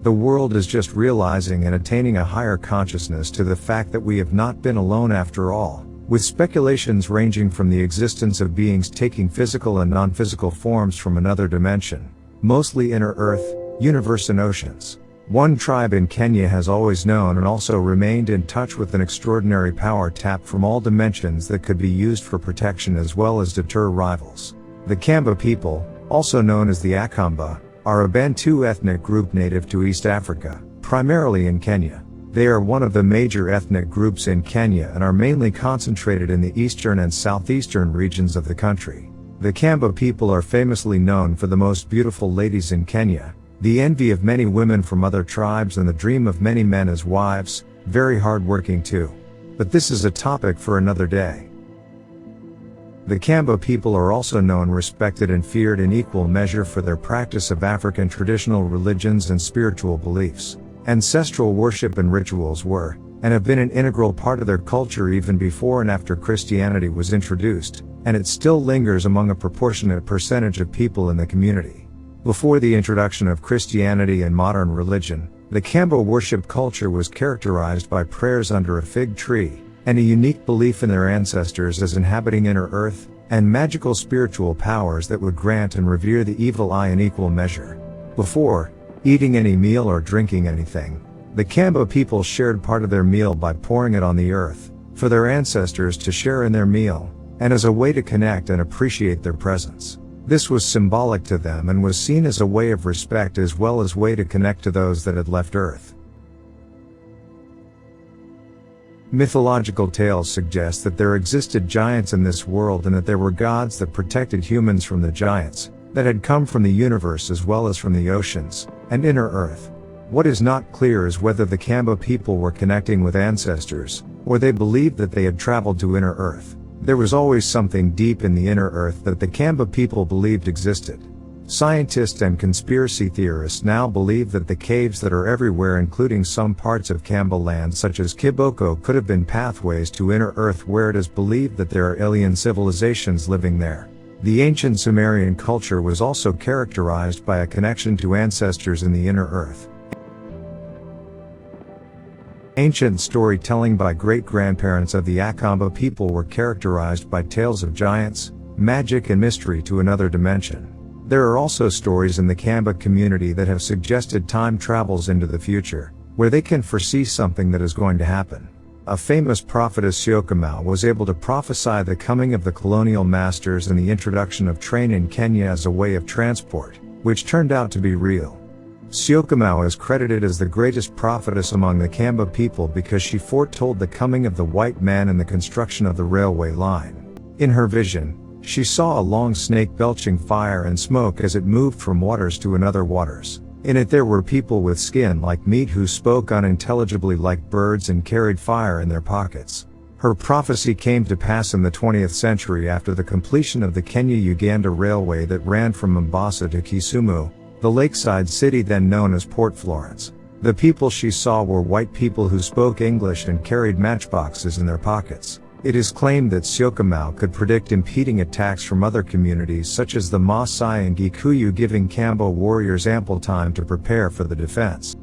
The world is just realizing and attaining a higher consciousness to the fact that we have not been alone after all, with speculations ranging from the existence of beings taking physical and non-physical forms from another dimension, mostly inner Earth, universe and oceans. One tribe in Kenya has always known and also remained in touch with an extraordinary power tapped from all dimensions that could be used for protection as well as deter rivals. The Kamba people, also known as the Akamba, are a Bantu ethnic group native to East Africa, primarily in Kenya. They are one of the major ethnic groups in Kenya and are mainly concentrated in the eastern and southeastern regions of the country. The Kamba people are famously known for the most beautiful ladies in Kenya, the envy of many women from other tribes and the dream of many men as wives, very hardworking too. But this is a topic for another day. The Kamba people are also known, respected and feared in equal measure for their practice of African traditional religions and spiritual beliefs. Ancestral worship and rituals were, and have been an integral part of their culture even before and after Christianity was introduced, and it still lingers among a proportionate percentage of people in the community. Before the introduction of Christianity and modern religion, the Kamba worship culture was characterized by prayers under a fig tree, and a unique belief in their ancestors as inhabiting inner earth, and magical spiritual powers that would grant and revere the evil eye in equal measure. Before eating any meal or drinking anything, the Kamba people shared part of their meal by pouring it on the earth, for their ancestors to share in their meal, and as a way to connect and appreciate their presence. This was symbolic to them and was seen as a way of respect as well as way to connect to those that had left Earth. Mythological tales suggest that there existed giants in this world and that there were gods that protected humans from the giants that had come from the universe as well as from the oceans and inner Earth. What is not clear is whether the Kamba people were connecting with ancestors, or they believed that they had traveled to inner Earth. There was always something deep in the inner Earth that the Kamba people believed existed. Scientists and conspiracy theorists now believe that the caves that are everywhere, including some parts of Kamba land such as Kiboko, could have been pathways to inner Earth, where it is believed that there are alien civilizations living there. The ancient Sumerian culture was also characterized by a connection to ancestors in the inner Earth. Ancient storytelling by great-grandparents of the Akamba people were characterized by tales of giants, magic and mystery to another dimension. There are also stories in the Kamba community that have suggested time travels into the future, where they can foresee something that is going to happen. A famous prophetess Syokimau was able to prophesy the coming of the colonial masters and the introduction of train in Kenya as a way of transport, which turned out to be real. Syokimau is credited as the greatest prophetess among the Kamba people because she foretold the coming of the white man and the construction of the railway line. In her vision, she saw a long snake belching fire and smoke as it moved from waters to another waters. In it there were people with skin like meat who spoke unintelligibly like birds and carried fire in their pockets. Her prophecy came to pass in the 20th century after the completion of the Kenya-Uganda railway that ran from Mombasa to Kisumu, the lakeside city then known as Port Florence. The people she saw were white people who spoke English and carried matchboxes in their pockets. It is claimed that Syokimau could predict impeding attacks from other communities such as the Maasai and Gikuyu, giving Kamba warriors ample time to prepare for the defense.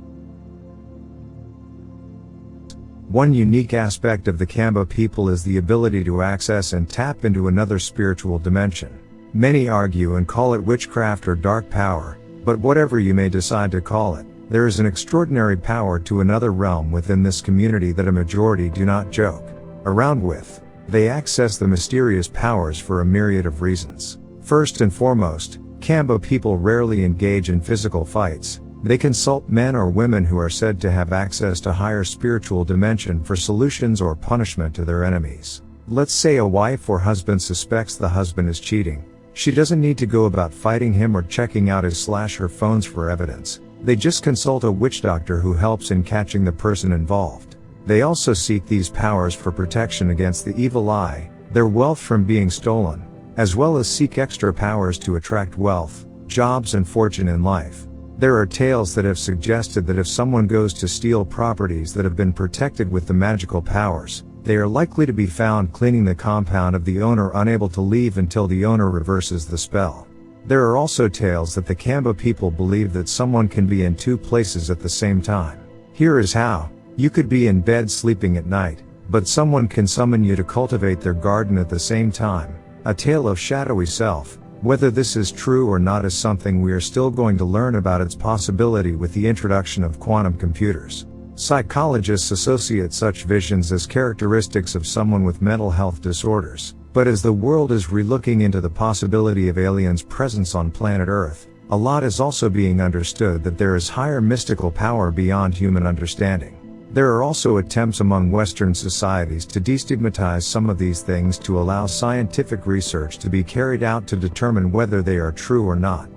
One unique aspect of the Kamba people is the ability to access and tap into another spiritual dimension. Many argue and call it witchcraft or dark power, but whatever you may decide to call it, there is an extraordinary power to another realm within this community that a majority do not joke around with. They access the mysterious powers for a myriad of reasons. First and foremost, Kamba people rarely engage in physical fights. They consult men or women who are said to have access to higher spiritual dimension for solutions or punishment to their enemies. Let's say a wife or husband suspects the husband is cheating. She doesn't need to go about fighting him or checking out his/her phones for evidence. They just consult a witch doctor who helps in catching the person involved. They also seek these powers for protection against the evil eye, their wealth from being stolen, as well as seek extra powers to attract wealth, jobs and fortune in life. There are tales that have suggested that if someone goes to steal properties that have been protected with the magical powers, they are likely to be found cleaning the compound of the owner, unable to leave until the owner reverses the spell. There are also tales that the Kamba people believe that someone can be in two places at the same time. Here is how. You could be in bed sleeping at night, but someone can summon you to cultivate their garden at the same time. A tale of shadowy self. Whether this is true or not is something we are still going to learn about its possibility with the introduction of quantum computers. Psychologists associate such visions as characteristics of someone with mental health disorders. But as the world is relooking into the possibility of aliens' presence on planet Earth, a lot is also being understood that there is higher mystical power beyond human understanding. There are also attempts among Western societies to destigmatize some of these things to allow scientific research to be carried out to determine whether they are true or not.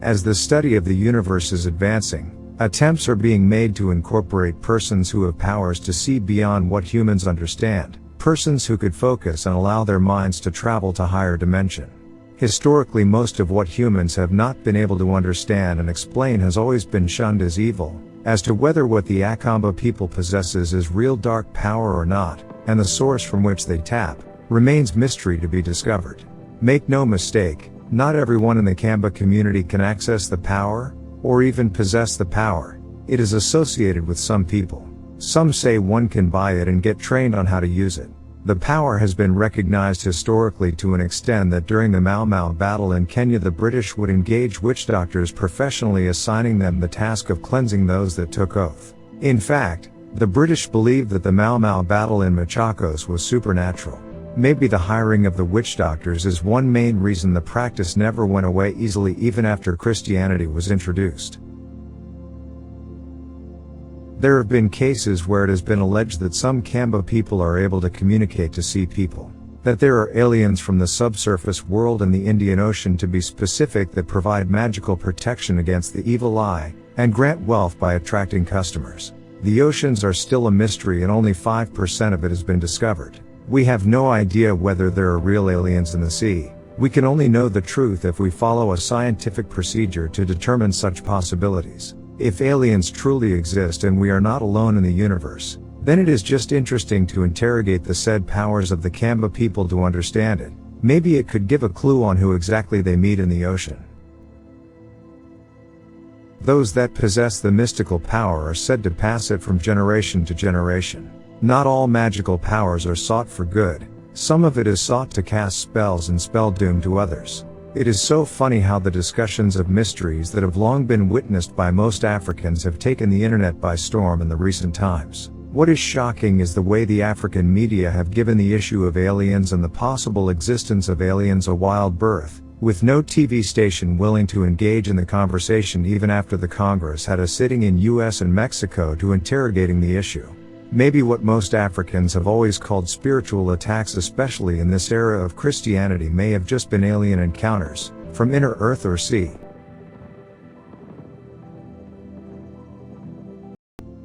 As the study of the universe is advancing, attempts are being made to incorporate persons who have powers to see beyond what humans understand, persons who could focus and allow their minds to travel to higher dimension. Historically, most of what humans have not been able to understand and explain has always been shunned as evil. As to whether what the Kamba people possesses is real dark power or not, and the source from which they tap, remains mystery to be discovered. Make no mistake, not everyone in the Kamba community can access the power, or even possess the power. It is associated with some people. Some say one can buy it and get trained on how to use it. The power has been recognized historically to an extent that during the Mau Mau battle in Kenya, the British would engage witch doctors professionally, assigning them the task of cleansing those that took oath. In fact, the British believed that the Mau Mau battle in Machakos was supernatural. Maybe the hiring of the witch doctors is one main reason the practice never went away easily even after Christianity was introduced. There have been cases where it has been alleged that some Kamba people are able to communicate to see people. That there are aliens from the subsurface world and the Indian Ocean, to be specific, that provide magical protection against the evil eye, and grant wealth by attracting customers. The oceans are still a mystery and only 5% of it has been discovered. We have no idea whether there are real aliens in the sea. We can only know the truth if we follow a scientific procedure to determine such possibilities. If aliens truly exist and we are not alone in the universe, then it is just interesting to interrogate the said powers of the Kamba people to understand it. Maybe it could give a clue on who exactly they meet in the ocean. Those that possess the mystical power are said to pass it from generation to generation. Not all magical powers are sought for good. Some of it is sought to cast spells and spell doom to others. It is so funny how the discussions of mysteries that have long been witnessed by most Africans have taken the internet by storm in the recent times. What is shocking is the way the African media have given the issue of aliens and the possible existence of aliens a wild berth, with no TV station willing to engage in the conversation even after the Congress had a sitting in US and Mexico to interrogating the issue. Maybe what most Africans have always called spiritual attacks, especially in this era of Christianity, may have just been alien encounters, from inner earth or sea.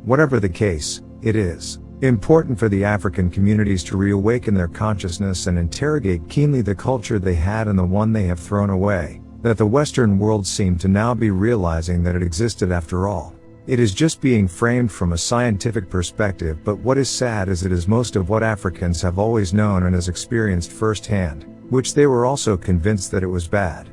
Whatever the case, it is important for the African communities to reawaken their consciousness and interrogate keenly the culture they had and the one they have thrown away, that the Western world seemed to now be realizing that it existed after all. It is just being framed from a scientific perspective, but what is sad is it is most of what Africans have always known and has experienced firsthand, which they were also convinced that it was bad.